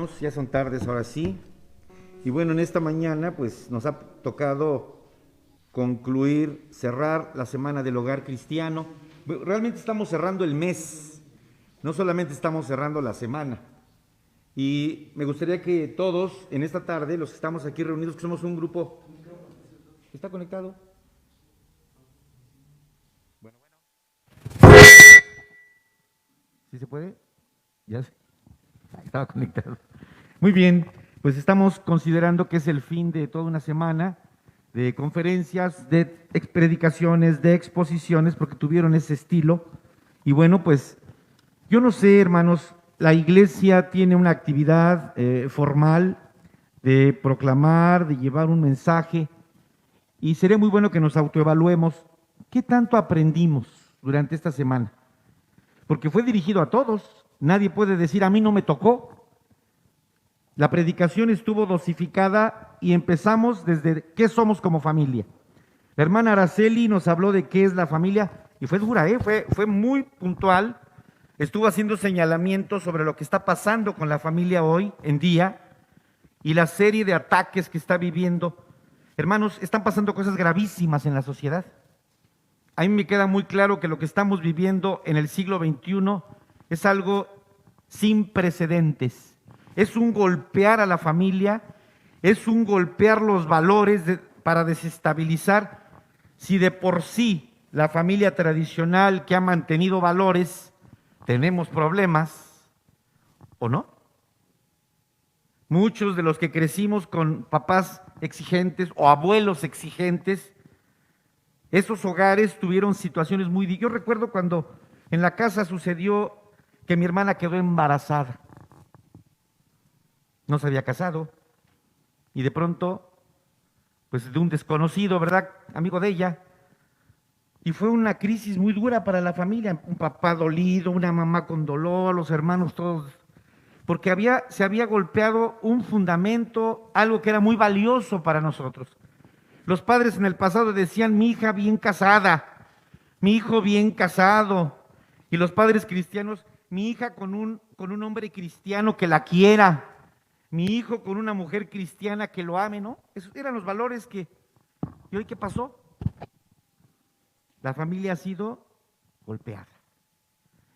hermanos, ya son tardes ahora sí. Y bueno, en esta mañana pues nos ha tocado concluir, cerrar la Semana del Hogar Cristiano. Realmente estamos cerrando el mes, no solamente estamos cerrando la semana. Y me gustaría que todos en esta tarde, los que estamos aquí reunidos, que somos un grupo... ¿Está conectado? Bueno. ¿Sí se puede? Ya sé. Estaba conectado. Muy bien, pues estamos considerando que es el fin de toda una semana de conferencias, de predicaciones, de exposiciones, porque tuvieron ese estilo. Y bueno, pues yo no sé, hermanos, la iglesia tiene una actividad formal de proclamar, de llevar un mensaje, y sería muy bueno que nos autoevaluemos qué tanto aprendimos durante esta semana, porque fue dirigido a todos. Nadie puede decir, a mí no me tocó. La predicación estuvo dosificada y empezamos desde qué somos como familia. La hermana Araceli nos habló de qué es la familia y fue dura, fue muy puntual. Estuvo haciendo señalamientos sobre lo que está pasando con la familia hoy en día y la serie de ataques que está viviendo. Hermanos, están pasando cosas gravísimas en la sociedad. A mí me queda muy claro que lo que estamos viviendo en el siglo XXI es algo sin precedentes. Es un golpear a la familia, es un golpear los valores para desestabilizar. Si de por sí la familia tradicional que ha mantenido valores, tenemos problemas, ¿o no? Muchos de los que crecimos con papás exigentes o abuelos exigentes, esos hogares tuvieron situaciones muy... Yo recuerdo cuando en la casa sucedió que mi hermana quedó embarazada. No se había casado y de pronto, pues de un desconocido, ¿verdad? Amigo de ella. Y fue una crisis muy dura para la familia, un papá dolido, una mamá con dolor, los hermanos todos, porque se había golpeado un fundamento, algo que era muy valioso para nosotros. Los padres en el pasado decían, mi hija bien casada, mi hijo bien casado, y los padres cristianos, mi hija con un hombre cristiano que la quiera, mi hijo con una mujer cristiana que lo ame, ¿no? Esos eran los valores que... ¿Y hoy qué pasó? La familia ha sido golpeada.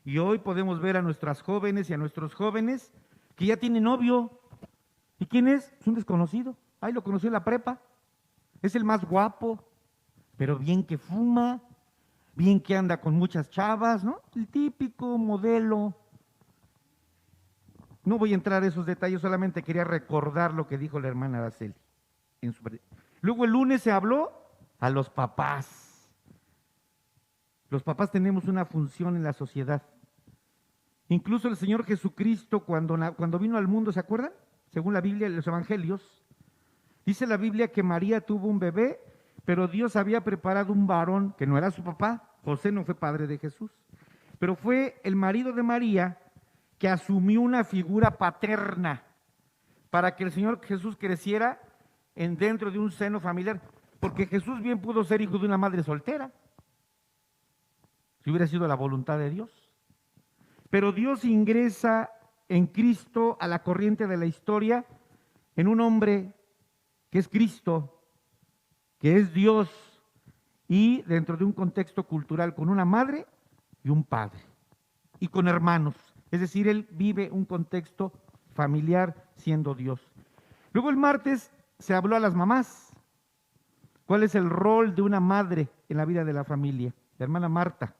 Y hoy podemos ver a nuestras jóvenes y a nuestros jóvenes que ya tienen novio. ¿Y quién es? Es un desconocido. Ay, lo conoció en la prepa. Es el más guapo, pero bien que fuma, bien que anda con muchas chavas, ¿no? El típico modelo. No voy a entrar a esos detalles, solamente quería recordar lo que dijo la hermana Araceli. Luego el lunes se habló a los papás. Los papás tenemos una función en la sociedad. Incluso el Señor Jesucristo cuando vino al mundo, ¿se acuerdan? Según la Biblia, los evangelios, dice la Biblia que María tuvo un bebé, pero Dios había preparado un varón que no era su papá. José no fue padre de Jesús, pero fue el marido de María que asumió una figura paterna para que el Señor Jesús creciera dentro de un seno familiar, porque Jesús bien pudo ser hijo de una madre soltera, si hubiera sido la voluntad de Dios. Pero Dios ingresa en Cristo a la corriente de la historia en un hombre que es Cristo, que es Dios, y dentro de un contexto cultural con una madre y un padre, y con hermanos. Es decir, él vive un contexto familiar siendo Dios. Luego el martes se habló a las mamás. ¿Cuál es el rol de una madre en la vida de la familia? La hermana Marta.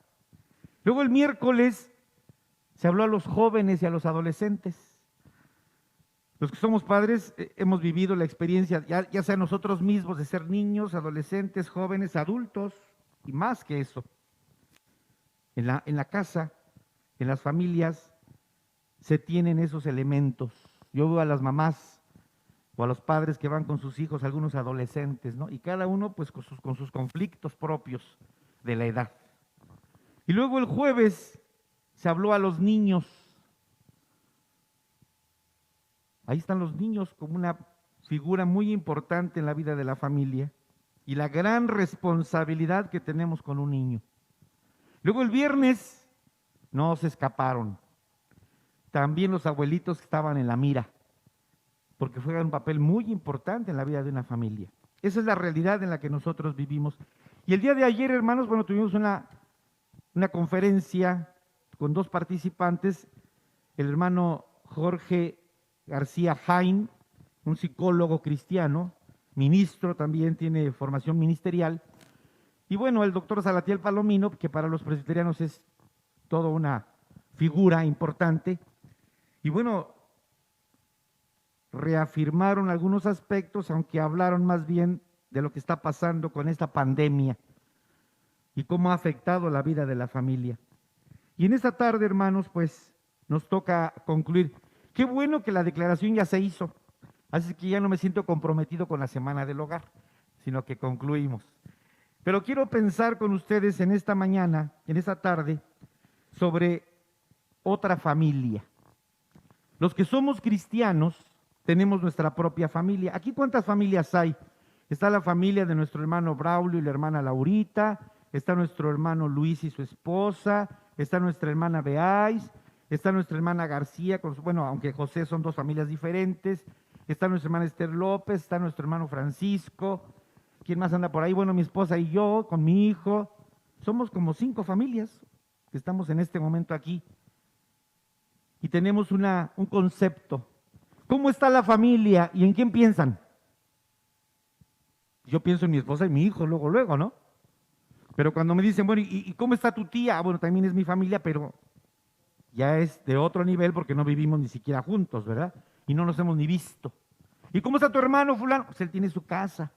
Luego el miércoles se habló a los jóvenes y a los adolescentes. Los que somos padres hemos vivido la experiencia, ya sea nosotros mismos, de ser niños, adolescentes, jóvenes, adultos, y más que eso. En la casa, en las familias, se tienen esos elementos. Yo veo a las mamás o a los padres que van con sus hijos, algunos adolescentes, ¿no? Y cada uno pues con sus conflictos propios de la edad. Y luego el jueves se habló a los niños. Ahí están los niños como una figura muy importante en la vida de la familia y la gran responsabilidad que tenemos con un niño. Luego el viernes no se escaparon. También los abuelitos estaban en la mira. porque juegan un papel muy importante en la vida de una familia. Esa es la realidad en la que nosotros vivimos. Y el día de ayer, hermanos, bueno, tuvimos una conferencia con dos participantes, el hermano Jorge García Jain, un psicólogo cristiano, ministro también, tiene formación ministerial, y bueno, el doctor Salatiel Palomino, que para los presbiterianos es toda una figura importante, y bueno, reafirmaron algunos aspectos, aunque hablaron más bien de lo que está pasando con esta pandemia y cómo ha afectado la vida de la familia. Y en esta tarde, hermanos, pues nos toca concluir. Qué bueno que la declaración ya se hizo, así que ya no me siento comprometido con la Semana del Hogar, sino que concluimos. Pero quiero pensar con ustedes en esta mañana, en esta tarde, sobre otra familia. Los que somos cristianos tenemos nuestra propia familia. ¿Aquí cuántas familias hay? Está la familia de nuestro hermano Braulio y la hermana Laurita, está nuestro hermano Luis y su esposa, está nuestra hermana Beais, está nuestra hermana García, bueno, aunque José son dos familias diferentes, está nuestra hermana Esther López, está nuestro hermano Francisco, ¿quién más anda por ahí? Bueno, mi esposa y yo, con mi hijo, somos como 5 familias que estamos en este momento aquí y tenemos un concepto. ¿Cómo está la familia y en quién piensan? Yo pienso en mi esposa y mi hijo, luego, ¿no? Pero cuando me dicen, bueno, ¿y cómo está tu tía? Bueno, también es mi familia, pero ya es de otro nivel porque no vivimos ni siquiera juntos, ¿verdad? Y no nos hemos ni visto. ¿Y cómo está tu hermano fulano? Pues él tiene su casa,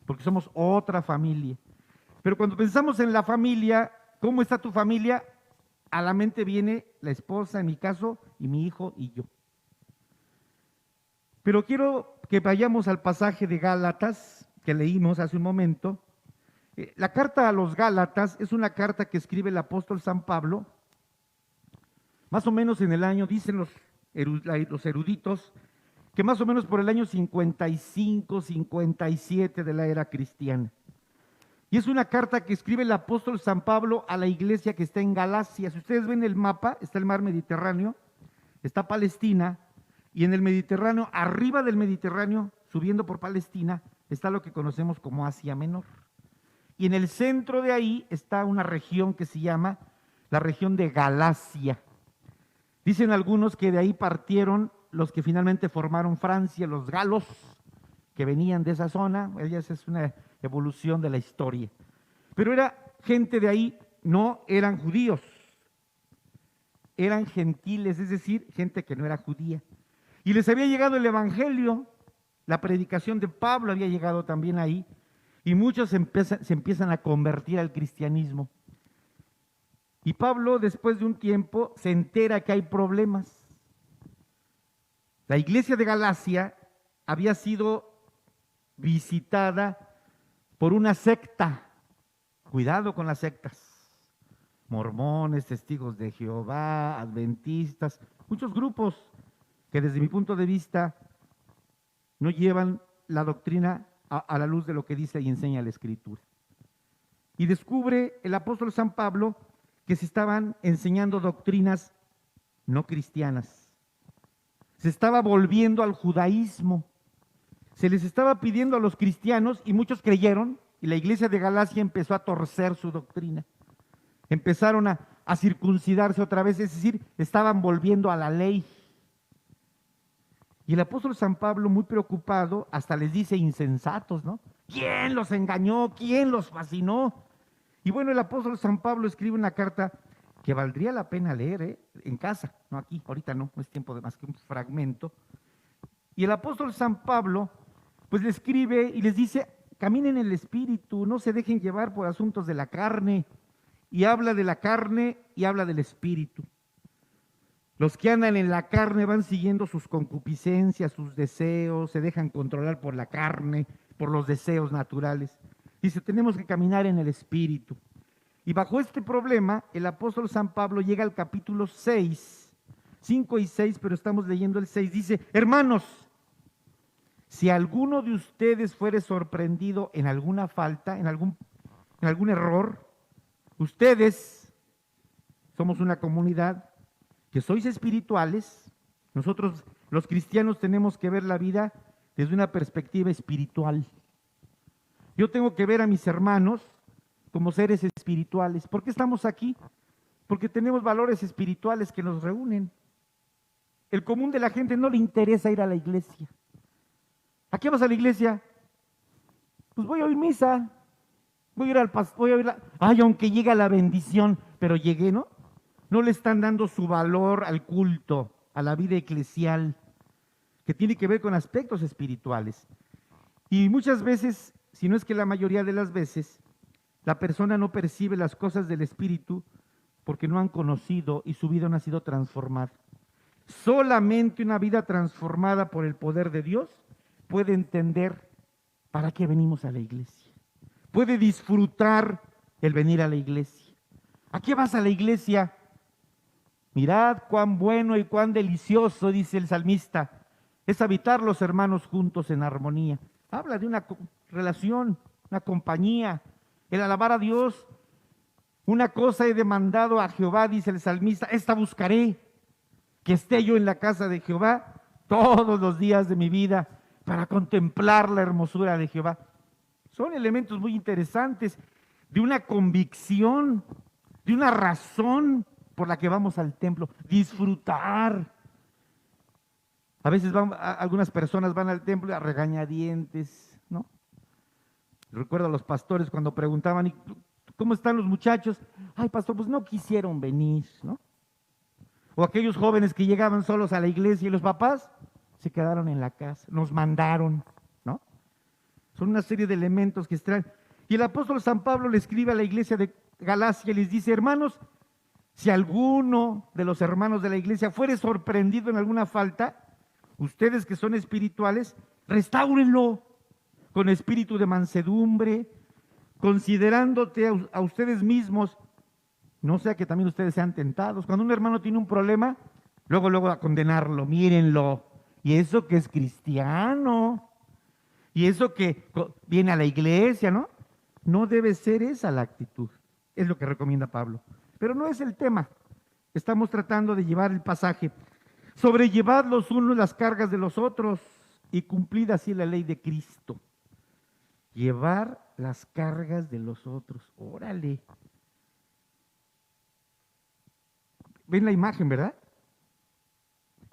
porque somos otra familia. Pero cuando pensamos en la familia, ¿cómo está tu familia? A la mente viene la esposa, en mi caso, y mi hijo y yo. Pero quiero que vayamos al pasaje de Gálatas que leímos hace un momento. La carta a los Gálatas es una carta que escribe el apóstol San Pablo, más o menos en el año, dicen los eruditos, que más o menos por el año 55, 57 de la era cristiana. Y es una carta que escribe el apóstol San Pablo a la iglesia que está en Galacia. Si ustedes ven el mapa, está el mar Mediterráneo, está Palestina, y en el Mediterráneo, arriba del Mediterráneo, subiendo por Palestina, está lo que conocemos como Asia Menor. Y en el centro de ahí está una región que se llama la región de Galacia. Dicen algunos que de ahí partieron los que finalmente formaron Francia, los galos, que venían de esa zona. Esa es una evolución de la historia. Pero era gente de ahí, no eran judíos, eran gentiles, es decir, gente que no era judía. Y les había llegado el evangelio, la predicación de Pablo había llegado también ahí, y muchos se empiezan a convertir al cristianismo. Y Pablo, después de un tiempo, se entera que hay problemas. La iglesia de Galacia había sido visitada por una secta. Cuidado con las sectas. Mormones, testigos de Jehová, adventistas, muchos grupos que desde mi punto de vista no llevan la doctrina a la luz de lo que dice y enseña la Escritura. Y descubre el apóstol San Pablo que se estaban enseñando doctrinas no cristianas. Se estaba volviendo al judaísmo. Se les estaba pidiendo a los cristianos, y muchos creyeron, y la iglesia de Galacia empezó a torcer su doctrina. Empezaron a circuncidarse otra vez, es decir, estaban volviendo a la ley. Y el apóstol San Pablo, muy preocupado, hasta les dice insensatos, ¿no? ¿Quién los engañó? ¿Quién los fascinó? Y bueno, el apóstol San Pablo escribe una carta que valdría la pena leer, en casa, no aquí, ahorita no es tiempo de más que un fragmento. Y el apóstol San Pablo, pues le escribe y les dice, caminen en el Espíritu, no se dejen llevar por asuntos de la carne. Y habla de la carne y habla del Espíritu. Los que andan en la carne van siguiendo sus concupiscencias, sus deseos, se dejan controlar por la carne, por los deseos naturales. Dice, tenemos que caminar en el Espíritu. Y bajo este problema, el apóstol San Pablo llega al capítulo 6, 5 y 6, pero estamos leyendo el 6. Dice, hermanos, si alguno de ustedes fuere sorprendido en alguna falta, en algún error, ustedes, somos una comunidad, que sois espirituales, nosotros Los cristianos tenemos que ver la vida desde una perspectiva espiritual. Yo tengo que ver a mis hermanos como seres espirituales. ¿Por qué estamos aquí? Porque tenemos valores espirituales que nos reúnen. El común de la gente no le interesa ir a la iglesia. ¿A qué vas a la iglesia? Pues voy a oír misa, voy a ir al pastor, voy a oír ay, aunque llega la bendición, pero llegué, ¿no? No le están dando su valor al culto, a la vida eclesial, que tiene que ver con aspectos espirituales. Y muchas veces, si no es que la mayoría de las veces, la persona no percibe las cosas del Espíritu porque no han conocido y su vida no ha sido transformada. Solamente una vida transformada por el poder de Dios puede entender para qué venimos a la iglesia. Puede disfrutar el venir a la iglesia. ¿A qué vas a la iglesia? Mirad cuán bueno y cuán delicioso, dice el salmista, es habitar los hermanos juntos en armonía. Habla de una relación, una compañía, el alabar a Dios. Una cosa he demandado a Jehová, dice el salmista, esta buscaré, que esté yo en la casa de Jehová todos los días de mi vida para contemplar la hermosura de Jehová. Son elementos muy interesantes de una convicción, de una razón por la que vamos al templo, disfrutar. A veces algunas personas van al templo a regañadientes, ¿no? Recuerdo a los pastores cuando preguntaban, ¿y cómo están los muchachos? Ay, pastor, pues no quisieron venir, ¿no? O aquellos jóvenes que llegaban solos a la iglesia y los papás se quedaron en la casa, nos mandaron, ¿no? Son una serie de elementos que extraen. Y el apóstol San Pablo le escribe a la iglesia de Galacia y les dice, hermanos, si alguno de los hermanos de la iglesia fuere sorprendido en alguna falta, ustedes que son espirituales, restáurenlo con espíritu de mansedumbre, considerándote a ustedes mismos, no sea que también ustedes sean tentados. Cuando un hermano tiene un problema, luego a condenarlo, mírenlo. Y eso que es cristiano, y eso que viene a la iglesia, ¿no? No debe ser esa la actitud. Es lo que recomienda Pablo. Pero no es el tema. Estamos tratando de llevar el pasaje. Sobrellevad los unos las cargas de los otros y cumplid así la ley de Cristo. Llevar las cargas de los otros. Órale. ¿Ven la imagen, verdad?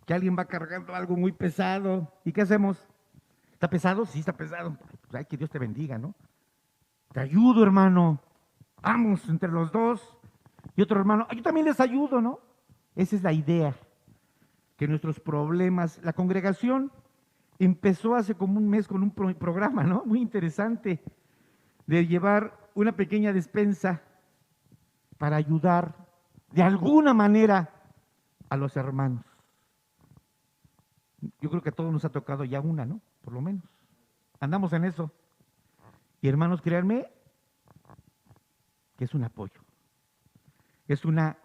Que alguien va cargando algo muy pesado. ¿Y qué hacemos? ¿Está pesado? Sí, está pesado. Pues, ay, que Dios te bendiga, ¿no? Te ayudo, hermano. Vamos entre los dos. Y otro hermano, yo también les ayudo, ¿no? Esa es la idea. Que nuestros problemas, la congregación empezó hace como un mes con un programa, ¿no? Muy interesante, de llevar una pequeña despensa para ayudar de alguna manera a los hermanos. Yo creo que a todos nos ha tocado ya una, ¿no? Por lo menos. Andamos en eso. Y hermanos, créanme que es un apoyo. Es una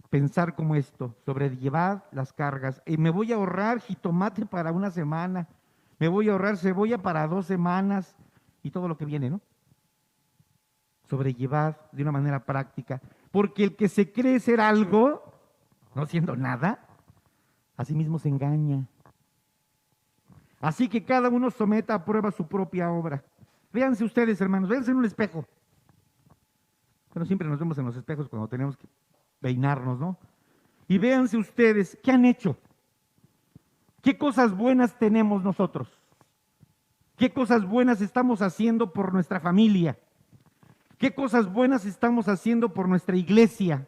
pensar como esto, sobrellevar las cargas. Y me voy a ahorrar jitomate para una semana, me voy a ahorrar cebolla para 2 semanas y todo lo que viene, ¿no? Sobrellevar de una manera práctica. Porque el que se cree ser algo, no siendo nada, a sí mismo se engaña. Así que cada uno someta a prueba su propia obra. Véanse ustedes, hermanos, véanse en un espejo. Bueno, siempre nos vemos en los espejos cuando tenemos que peinarnos, ¿no? Y véanse ustedes, ¿qué han hecho? ¿Qué cosas buenas tenemos nosotros? ¿Qué cosas buenas estamos haciendo por nuestra familia? ¿Qué cosas buenas estamos haciendo por nuestra iglesia?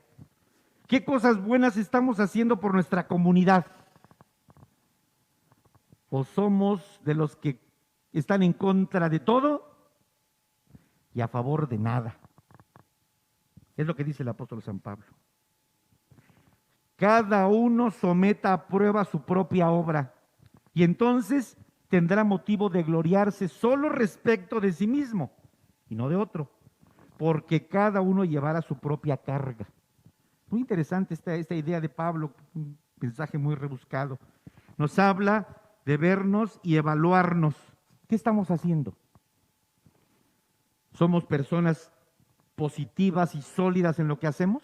¿Qué cosas buenas estamos haciendo por nuestra comunidad? ¿O somos de los que están en contra de todo y a favor de nada? Es lo que dice el apóstol San Pablo. Cada uno someta a prueba su propia obra y entonces tendrá motivo de gloriarse solo respecto de sí mismo y no de otro, porque cada uno llevará su propia carga. Muy interesante esta idea de Pablo, un mensaje muy rebuscado. Nos habla de vernos y evaluarnos. ¿Qué estamos haciendo? ¿Somos personas positivas y sólidas en lo que hacemos?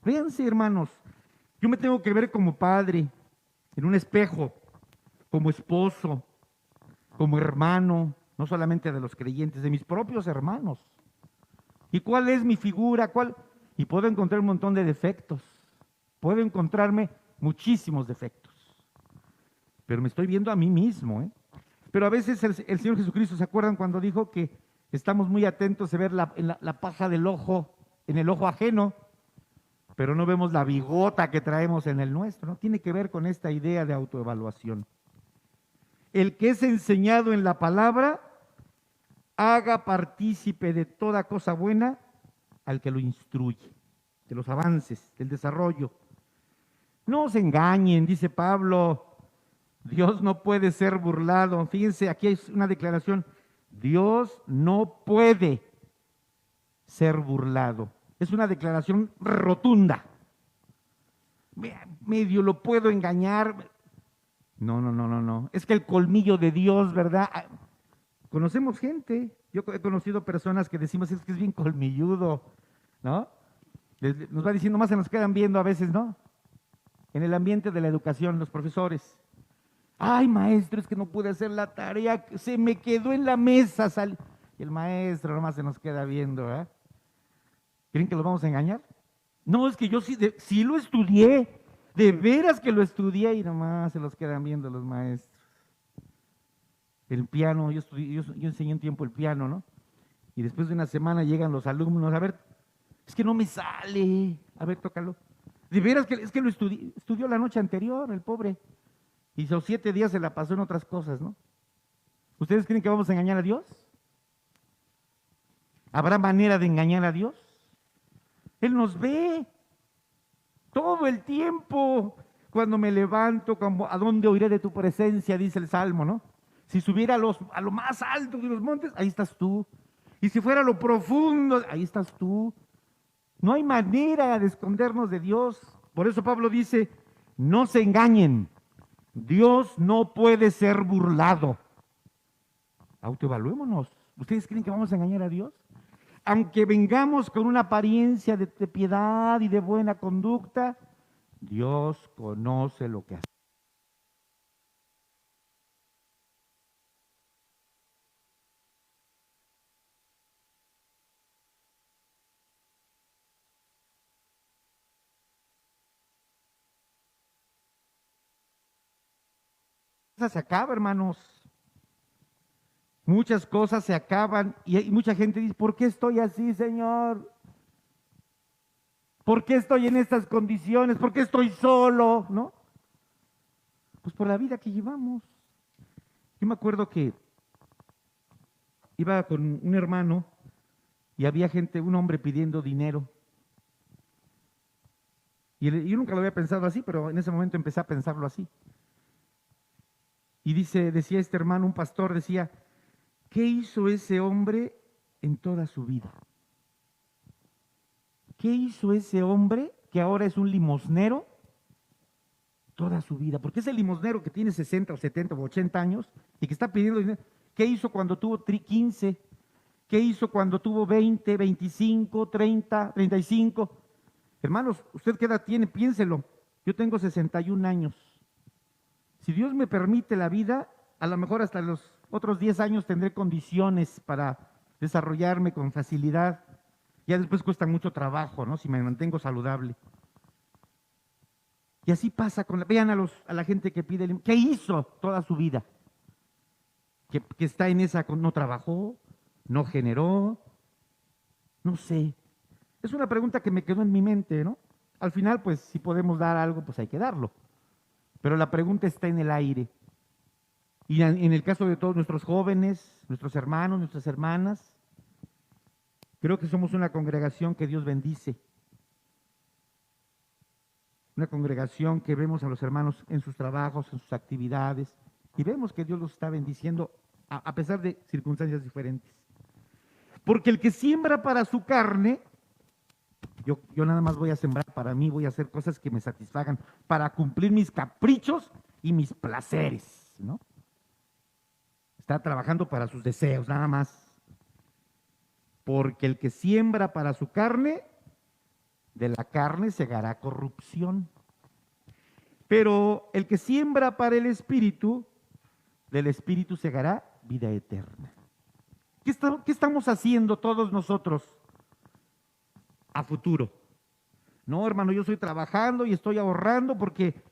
Véanse, hermanos, yo me tengo que ver como padre, en un espejo, como esposo, como hermano, no solamente de los creyentes, de mis propios hermanos. ¿Y cuál es mi figura? ¿Cuál? Y puedo encontrar un montón de defectos. Puedo encontrarme muchísimos defectos. Pero me estoy viendo a mí mismo, ¿eh? Pero a veces el Señor Jesucristo, ¿se acuerdan cuando dijo que estamos muy atentos a ver la paja del ojo, en el ojo ajeno, pero no vemos la bigota que traemos en el nuestro? ¿No? Tiene que ver con esta idea de autoevaluación. El que es enseñado en la palabra, haga partícipe de toda cosa buena al que lo instruye, de los avances, del desarrollo. No os engañen, dice Pablo, Dios no puede ser burlado. Fíjense, aquí hay una declaración, Dios no puede ser burlado. Es una declaración rotunda. Medio lo puedo engañar. No, no, no, no, no. Es que el colmillo de Dios, ¿verdad? Conocemos gente, yo he conocido personas que decimos, es que es bien colmilludo, ¿no? Nos va diciendo, más se nos quedan viendo a veces, ¿no? En el ambiente de la educación, los profesores. Ay, maestro, es que no pude hacer la tarea, se me quedó en la mesa. Y el maestro nomás se nos queda viendo, ¿eh? ¿Creen que los vamos a engañar? No, es que yo sí lo estudié, de veras que lo estudié y nomás se los quedan viendo los maestros. El piano, yo enseñé un tiempo el piano, ¿no? Y después de una semana llegan los alumnos, a ver, es que no me sale, a ver, tócalo. De veras que es que lo estudió la noche anterior, el pobre. Y esos 7 días se la pasó en otras cosas, ¿no? ¿Ustedes creen que vamos a engañar a Dios? ¿Habrá manera de engañar a Dios? Él nos ve todo el tiempo. Cuando me levanto, ¿a dónde oiré de tu presencia? Dice el Salmo, ¿no? Si subiera a lo más alto de los montes, ahí estás tú. Y si fuera a lo profundo, ahí estás tú. No hay manera de escondernos de Dios. Por eso Pablo dice, no se engañen. Dios no puede ser burlado. Autoevaluémonos. ¿Ustedes creen que vamos a engañar a Dios? Aunque vengamos con una apariencia de piedad y de buena conducta, Dios conoce lo que hace. Se acaba, hermanos. Muchas cosas se acaban y mucha gente dice, ¿por qué estoy así, Señor? ¿Por qué estoy en estas condiciones? ¿Por qué estoy solo? ¿No? Pues por la vida que llevamos. Yo me acuerdo que iba con un hermano y había gente, un hombre pidiendo dinero. Y yo nunca lo había pensado así, pero en ese momento empecé a pensarlo así. Y decía este hermano, un pastor, decía, ¿qué hizo ese hombre en toda su vida? ¿Qué hizo ese hombre que ahora es un limosnero toda su vida? Porque ese limosnero que tiene 60 o 70 o 80 años y que está pidiendo dinero, ¿qué hizo cuando tuvo 15? ¿Qué hizo cuando tuvo 20, 25, 30, 35? Hermanos, ¿usted qué edad tiene? Piénselo. Yo tengo 61 años. Si Dios me permite la vida, a lo mejor hasta los otros 10 años tendré condiciones para desarrollarme con facilidad. Ya después cuesta mucho trabajo, ¿no? Si me mantengo saludable. Y así pasa vean a la gente que pide, ¿qué hizo toda su vida? Que está en esa, no trabajó, no generó, no sé. Es una pregunta que me quedó en mi mente, ¿no? Al final, pues, si podemos dar algo, pues hay que darlo. Pero la pregunta está en el aire. Y en el caso de todos nuestros jóvenes, nuestros hermanos, nuestras hermanas, creo que somos una congregación que Dios bendice. Una congregación que vemos a los hermanos en sus trabajos, en sus actividades, y vemos que Dios los está bendiciendo a pesar de circunstancias diferentes. Porque el que siembra para su carne, yo nada más voy a sembrar para mí, voy a hacer cosas que me satisfagan, para cumplir mis caprichos y mis placeres, ¿no? Está trabajando para sus deseos, nada más. Porque el que siembra para su carne, de la carne segará corrupción. Pero el que siembra para el Espíritu, del Espíritu segará vida eterna. ¿Qué estamos haciendo todos nosotros a futuro? No, hermano, yo estoy trabajando y estoy ahorrando porque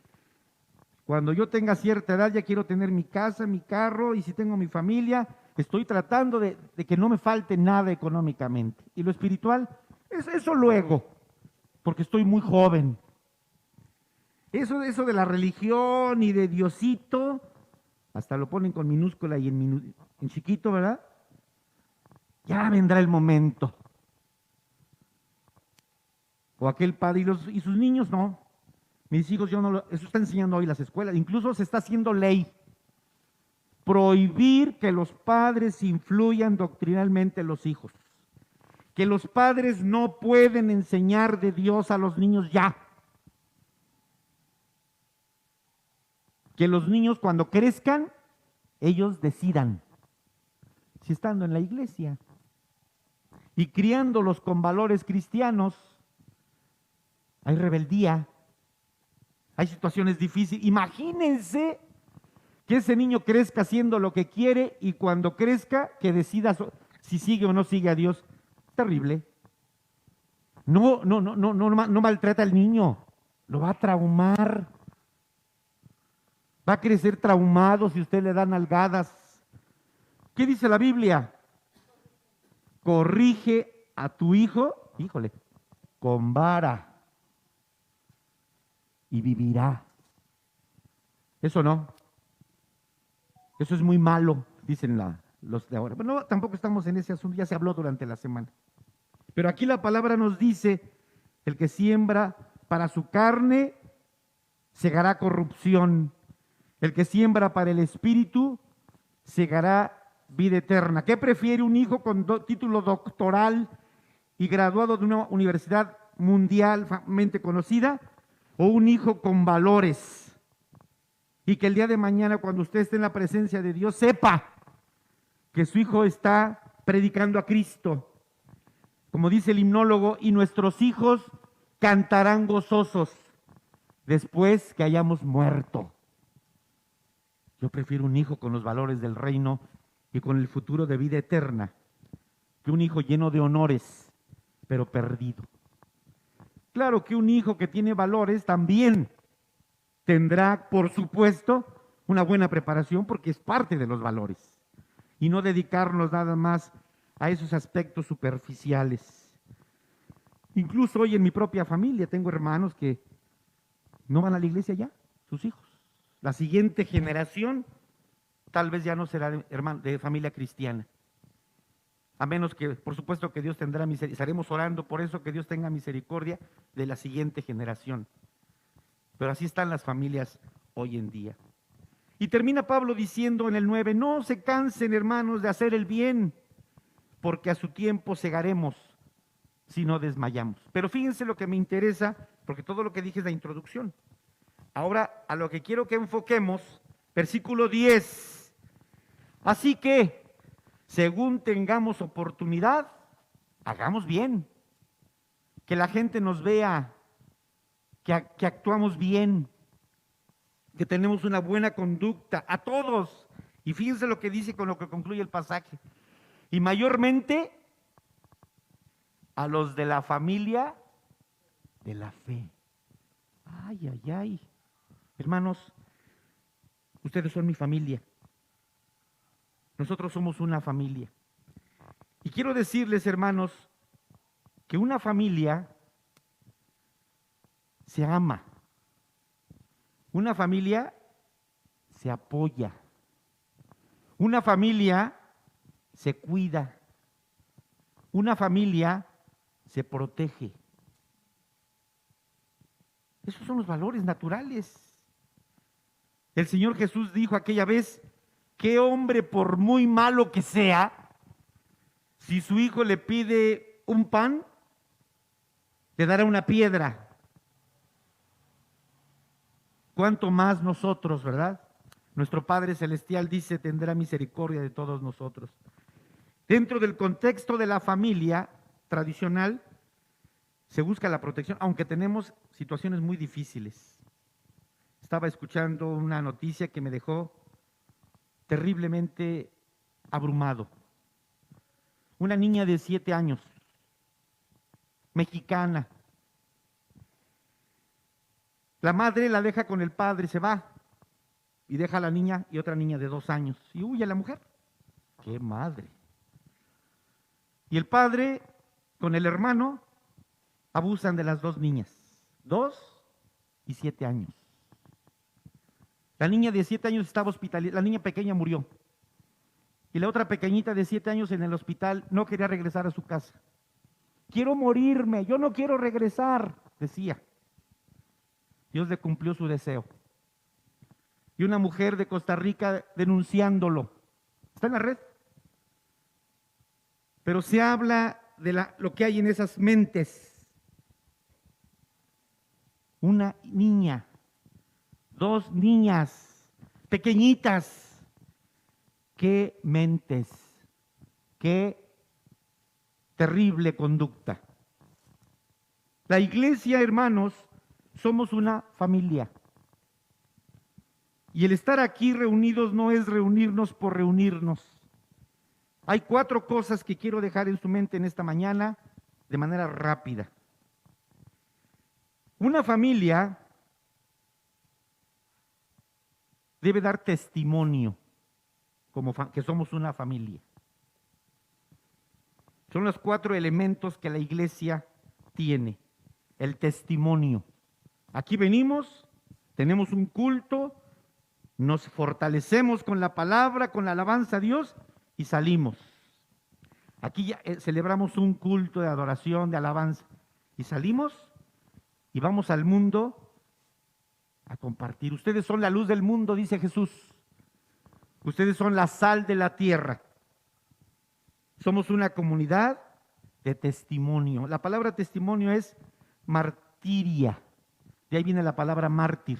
cuando yo tenga cierta edad ya quiero tener mi casa, mi carro, y si tengo mi familia, estoy tratando de que no me falte nada económicamente. Y lo espiritual, eso luego, porque estoy muy joven. Eso de la religión y de Diosito, hasta lo ponen con minúscula y en chiquito, ¿verdad? Ya vendrá el momento. O aquel padre y sus niños, no. Mis hijos, eso está enseñando hoy las escuelas. Incluso se está haciendo ley. Prohibir que los padres influyan doctrinalmente en los hijos. Que los padres no pueden enseñar de Dios a los niños ya. Que los niños cuando crezcan, ellos decidan. Si estando en la iglesia y criándolos con valores cristianos, hay rebeldía, hay situaciones difíciles. Imagínense que ese niño crezca haciendo lo que quiere y cuando crezca que decida si sigue o no sigue a Dios. Terrible. No maltrata al niño, lo va a traumar. Va a crecer traumado si usted le da nalgadas. ¿Qué dice la Biblia? Corrige a tu hijo, híjole, con vara y vivirá. Eso no. Eso es muy malo, dicen los de ahora. Pero no, tampoco estamos en ese asunto, ya se habló durante la semana. Pero aquí la palabra nos dice, el que siembra para su carne, segará corrupción. El que siembra para el Espíritu, segará vida eterna. ¿Qué prefiere un hijo con título doctoral y graduado de una universidad mundialmente conocida? ¿O un hijo con valores? Y que el día de mañana, cuando usted esté en la presencia de Dios, sepa que su hijo está predicando a Cristo. Como dice el himnólogo, y nuestros hijos cantarán gozosos después que hayamos muerto. Yo prefiero un hijo con los valores del reino y con el futuro de vida eterna, que un hijo lleno de honores, pero perdido. Claro que un hijo que tiene valores también tendrá, por supuesto, una buena preparación porque es parte de los valores. Y no dedicarnos nada más a esos aspectos superficiales. Incluso hoy en mi propia familia tengo hermanos que no van a la iglesia ya, sus hijos. La siguiente generación tal vez ya no será de familia cristiana. A menos que, por supuesto, que Dios tendrá misericordia. Estaremos orando por eso, que Dios tenga misericordia de la siguiente generación. Pero así están las familias hoy en día. Y termina Pablo diciendo en el 9, no se cansen, hermanos, de hacer el bien, porque a su tiempo segaremos si no desmayamos. Pero fíjense lo que me interesa, porque todo lo que dije es la introducción. Ahora, a lo que quiero que enfoquemos, versículo 10. Así que, según tengamos oportunidad, hagamos bien. Que la gente nos vea, que actuamos bien, que tenemos una buena conducta, a todos. Y fíjense lo que dice con lo que concluye el pasaje. Y mayormente a los de la familia de la fe. Ay, ay, ay. Hermanos, ustedes son mi familia. Nosotros somos una familia. Y quiero decirles, hermanos, que una familia se ama. Una familia se apoya. Una familia se cuida. Una familia se protege. Esos son los valores naturales. El Señor Jesús dijo aquella vez, ¿qué hombre, por muy malo que sea, si su hijo le pide un pan, le dará una piedra? ¿Cuánto más nosotros, verdad? Nuestro Padre Celestial dice, tendrá misericordia de todos nosotros. Dentro del contexto de la familia tradicional, se busca la protección, aunque tenemos situaciones muy difíciles. Estaba escuchando una noticia que me dejó terriblemente abrumado. Una niña de 7 años, mexicana. La madre la deja con el padre, se va y deja a la niña y otra niña de 2 años y huye la mujer. ¡Qué madre! Y el padre con el hermano abusan de las 2 niñas, 2 y 7 años. La niña de 7 años estaba hospitalizada, la niña pequeña murió. Y la otra pequeñita de 7 años en el hospital no quería regresar a su casa. Quiero morirme, yo no quiero regresar, decía. Dios le cumplió su deseo. Y una mujer de Costa Rica denunciándolo. Está en la red. Pero se habla de lo que hay en esas mentes. Una niña, 2 niñas pequeñitas. Qué mentes, qué terrible conducta. La iglesia, hermanos, somos una familia. Y el estar aquí reunidos no es reunirnos por reunirnos. Hay 4 cosas que quiero dejar en su mente en esta mañana de manera rápida. Una familia debe dar testimonio que somos una familia. Son los 4 elementos que la iglesia tiene. El testimonio. Aquí venimos, tenemos un culto, nos fortalecemos con la palabra, con la alabanza a Dios y salimos. Aquí ya celebramos un culto de adoración, de alabanza y salimos y vamos al mundo a compartir. Ustedes son la luz del mundo, dice Jesús. Ustedes son la sal de la tierra. Somos una comunidad de testimonio. La palabra testimonio es martiria. De ahí viene la palabra mártir.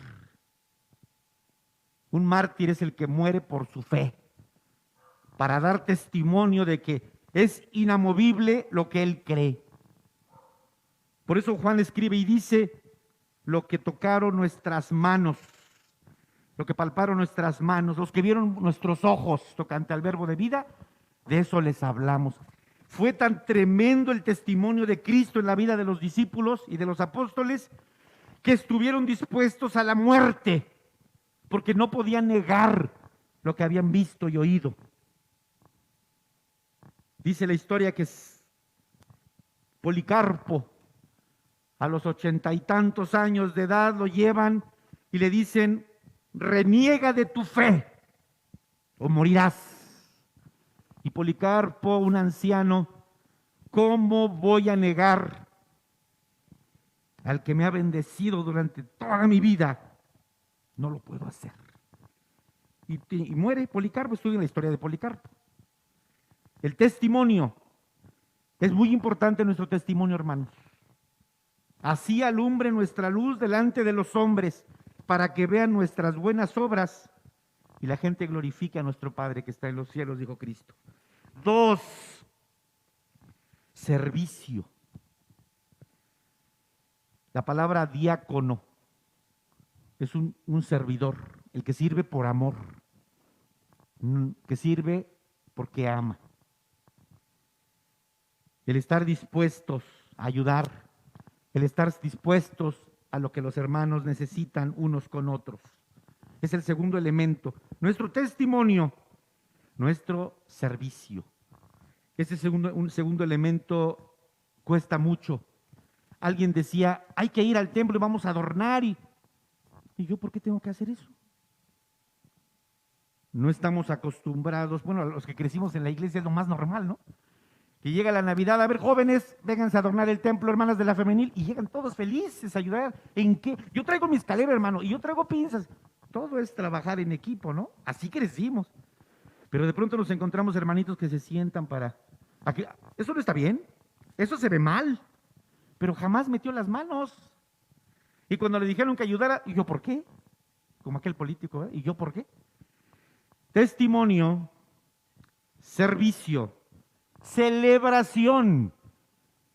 Un mártir es el que muere por su fe, para dar testimonio de que es inamovible lo que él cree. Por eso Juan escribe y dice, lo que tocaron nuestras manos, lo que palparon nuestras manos, los que vieron nuestros ojos tocante al verbo de vida, de eso les hablamos. Fue tan tremendo el testimonio de Cristo en la vida de los discípulos y de los apóstoles que estuvieron dispuestos a la muerte porque no podían negar lo que habían visto y oído. Dice la historia que Policarpo, a los 80 y tantos años de edad, lo llevan y le dicen, reniega de tu fe o morirás. Y Policarpo, un anciano, ¿cómo voy a negar al que me ha bendecido durante toda mi vida? No lo puedo hacer. Y muere Policarpo. Estudia la historia de Policarpo. El testimonio. Es muy importante nuestro testimonio, hermanos. Así alumbre nuestra luz delante de los hombres, para que vean nuestras buenas obras y la gente glorifique a nuestro Padre que está en los cielos, dijo Cristo. 2, servicio. La palabra diácono es un servidor, el que sirve por amor, que sirve porque ama. El estar dispuestos a ayudar, el estar dispuestos a lo que los hermanos necesitan unos con otros. Es el segundo elemento. Nuestro testimonio, nuestro servicio. Un segundo elemento cuesta mucho. Alguien decía, hay que ir al templo y vamos a adornar. ¿Y yo por qué tengo que hacer eso? No estamos acostumbrados, bueno, los que crecimos en la iglesia es lo más normal, ¿no? Que llega la Navidad, a ver, jóvenes, vénganse a adornar el templo, hermanas de la femenil, y llegan todos felices a ayudar. ¿En qué? Yo traigo mi escalera, hermano, y yo traigo pinzas. Todo es trabajar en equipo, ¿no? Así crecimos. Pero de pronto nos encontramos hermanitos que se sientan para... Eso no está bien, eso se ve mal, pero jamás metió las manos. Y cuando le dijeron que ayudara, ¿y yo por qué? Como aquel político, ¿eh? ¿Y yo por qué? Testimonio, servicio, celebración.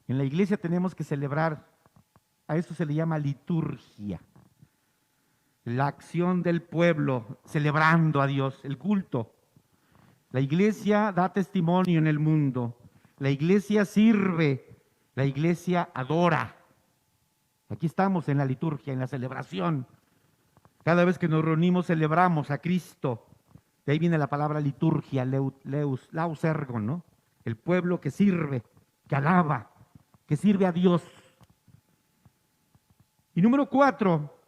En la iglesia tenemos que celebrar, a eso se le llama liturgia. la acción del pueblo celebrando a Dios, el culto. La iglesia da testimonio en el mundo, la iglesia sirve, la iglesia adora. Aquí estamos en la liturgia, en la celebración. Cada vez que nos reunimos celebramos a Cristo. De ahí viene la palabra liturgia, laus ergo, ¿no? El pueblo que sirve, que alaba, que sirve a Dios. Y número 4,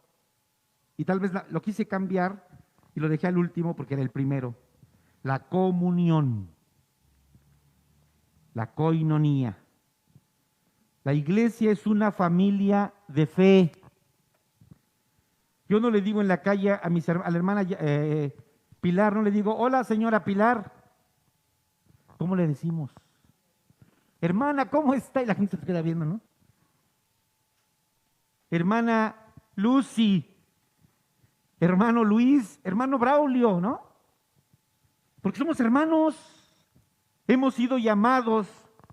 y tal vez lo quise cambiar y lo dejé al último porque era el primero, la comunión, la koinonía. La iglesia es una familia de fe. Yo no le digo en la calle a la hermana Pilar, no le digo, hola señora Pilar. ¿Cómo le decimos? Hermana, ¿cómo está? Y la gente se queda viendo, ¿no? Hermana Lucy, hermano Luis, hermano Braulio, ¿no? Porque somos hermanos. Hemos sido llamados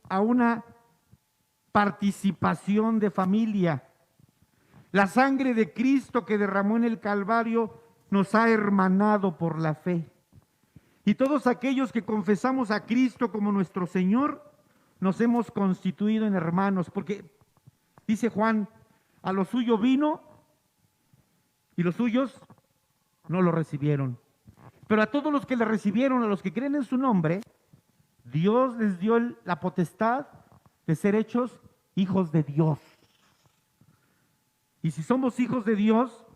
a una participación de familia. La sangre de Cristo que derramó en el Calvario nos ha hermanado por la fe. Y todos aquellos que confesamos a Cristo como nuestro Señor, nos hemos constituido en hermanos, porque dice Juan, a lo suyo vino y los suyos no lo recibieron. Pero a todos los que le recibieron, a los que creen en su nombre, Dios les dio la potestad de ser hechos hijos de Dios. Y si somos hijos de Dios,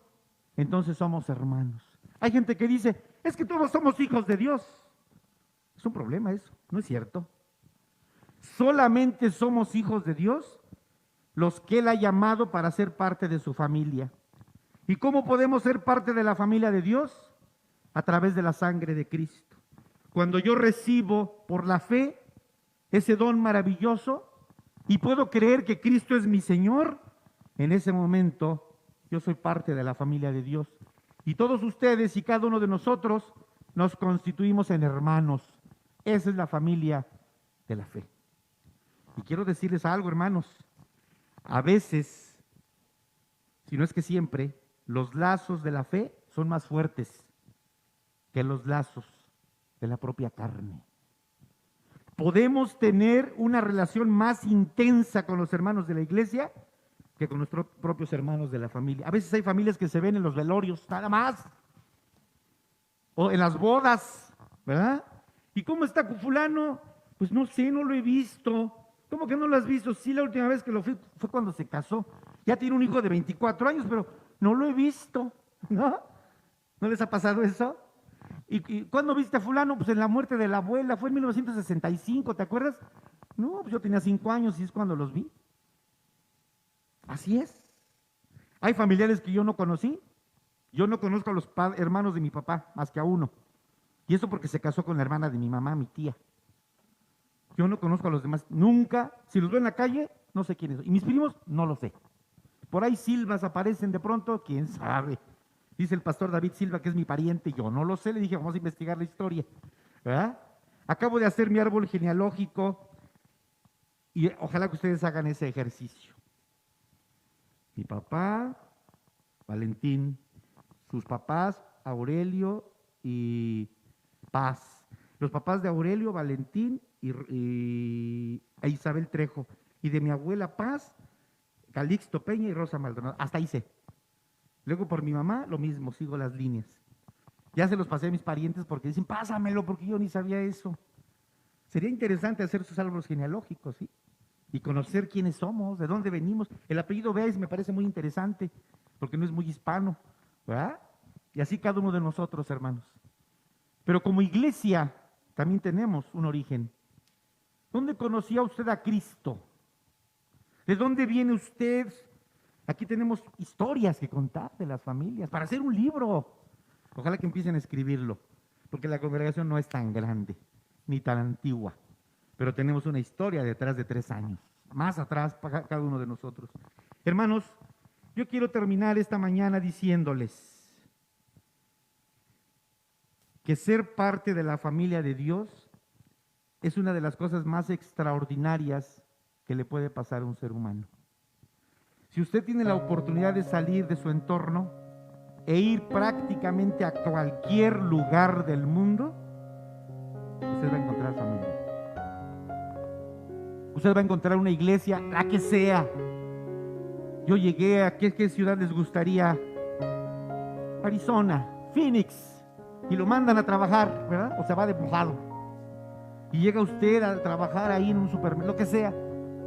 entonces somos hermanos. Hay gente que dice, es que todos somos hijos de Dios. Es un problema eso, no es cierto. Solamente somos hijos de Dios los que Él ha llamado para ser parte de su familia. ¿Y cómo podemos ser parte de la familia de Dios? A través de la sangre de Cristo. Cuando yo recibo por la fe ese don maravilloso y puedo creer que Cristo es mi Señor, en ese momento yo soy parte de la familia de Dios. Y todos ustedes y cada uno de nosotros nos constituimos en hermanos. Esa es la familia de la fe. Y quiero decirles algo, hermanos. A veces, si no es que siempre, los lazos de la fe son más fuertes que los lazos de la propia carne. Podemos tener una relación más intensa con los hermanos de la iglesia que con nuestros propios hermanos de la familia. A veces hay familias que se ven en los velorios, nada más, o en las bodas, ¿verdad? ¿Y cómo está fulano? Pues no sé, no lo he visto. ¿Cómo que no lo has visto? Sí, la última vez que lo fui fue cuando se casó. Ya tiene un hijo de 24 años, pero no lo he visto, ¿no? ¿No les ha pasado eso? ¿Y cuándo viste a fulano? Pues en la muerte de la abuela, fue en 1965, ¿te acuerdas? No, pues yo tenía 5 años y es cuando los vi. Así es. Hay familiares que yo no conocí. Yo no conozco a los hermanos de mi papá, más que a uno. Y eso porque se casó con la hermana de mi mamá, mi tía. Yo no conozco a los demás, nunca. Si los veo en la calle, no sé quiénes son. Y mis primos, no lo sé. Por ahí Silvas aparecen de pronto, quién sabe. Dice el pastor David Silva que es mi pariente, yo no lo sé. Le dije, vamos a investigar la historia, ¿verdad? Acabo de hacer mi árbol genealógico y ojalá que ustedes hagan ese ejercicio. Mi papá, Valentín, sus papás, Aurelio y Paz. Los papás de Aurelio, Valentín e Isabel Trejo. Y de mi abuela Paz, Calixto Peña y Rosa Maldonado. Hasta ahí sé. Luego por mi mamá, lo mismo, sigo las líneas. Ya se los pasé a mis parientes porque dicen, pásamelo, porque yo ni sabía eso. Sería interesante hacer sus árboles genealógicos, ¿sí? Y conocer quiénes somos, de dónde venimos. El apellido Beis me parece muy interesante, porque no es muy hispano, ¿verdad? Y así cada uno de nosotros, hermanos. Pero como iglesia también tenemos un origen. ¿Dónde conocía usted a Cristo? ¿De dónde viene usted? Aquí tenemos historias que contar de las familias, para hacer un libro. Ojalá que empiecen a escribirlo, porque la congregación no es tan grande, ni tan antigua, pero tenemos una historia detrás de 3 años, más atrás para cada uno de nosotros. Hermanos, yo quiero terminar esta mañana diciéndoles que ser parte de la familia de Dios es una de las cosas más extraordinarias que le puede pasar a un ser humano. Si usted tiene la oportunidad de salir de su entorno, e ir prácticamente a cualquier lugar del mundo, usted va a encontrar familia. Usted va a encontrar una iglesia, la que sea. Yo llegué a, ¿qué ciudad les gustaría? Arizona, Phoenix, y lo mandan a trabajar, ¿verdad? O se va de mojado. Y llega usted a trabajar ahí en un supermercado, lo que sea.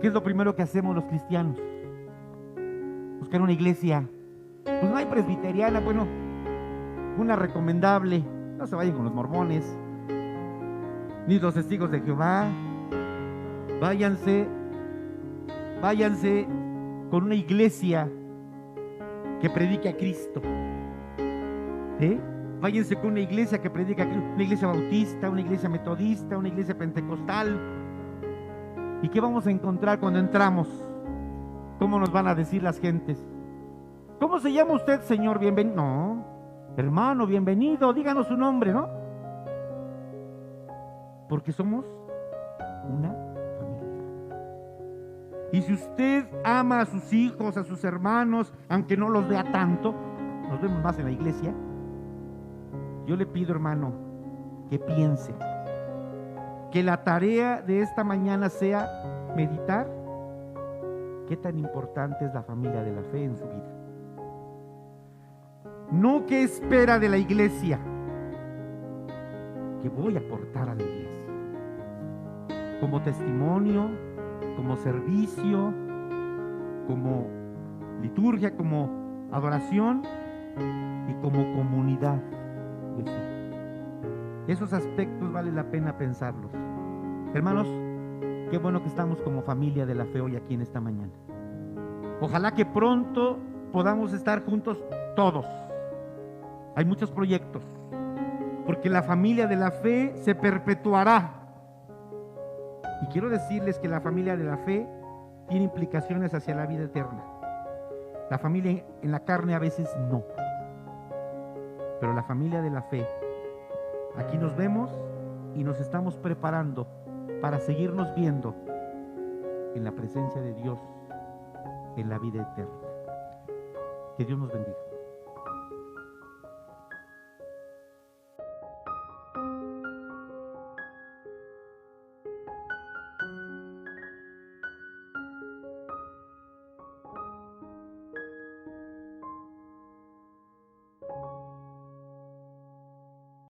¿Qué es lo primero que hacemos los cristianos? Buscar una iglesia. Pues no hay presbiteriana, bueno, una recomendable. No se vayan con los mormones, ni los testigos de Jehová. Váyanse con una iglesia que predique a Cristo. Váyanse con una iglesia que predica a Cristo, una iglesia bautista, una iglesia metodista, una iglesia pentecostal. ¿Y qué vamos a encontrar cuando entramos? ¿Cómo nos van a decir las gentes? ¿Cómo se llama usted, señor? Bienvenido. No, hermano, bienvenido, díganos su nombre, ¿no? Porque somos una familia. Y si usted ama a sus hijos, a sus hermanos, aunque no los vea tanto, nos vemos más en la iglesia, yo le pido, hermano, que piense, que la tarea de esta mañana sea meditar qué tan importante es la familia de la fe en su vida. No qué espera de la iglesia, que voy a aportar a la iglesia, como testimonio, como servicio, como liturgia, como adoración y como comunidad de fe. Esos aspectos vale la pena pensarlos. Hermanos, qué bueno que estamos como familia de la fe hoy aquí en esta mañana. Ojalá que pronto podamos estar juntos todos. Hay muchos proyectos, porque la familia de la fe se perpetuará. Y quiero decirles que la familia de la fe tiene implicaciones hacia la vida eterna. La familia en la carne a veces no, pero la familia de la fe, aquí nos vemos y nos estamos preparando para seguirnos viendo en la presencia de Dios en la vida eterna. Que Dios nos bendiga.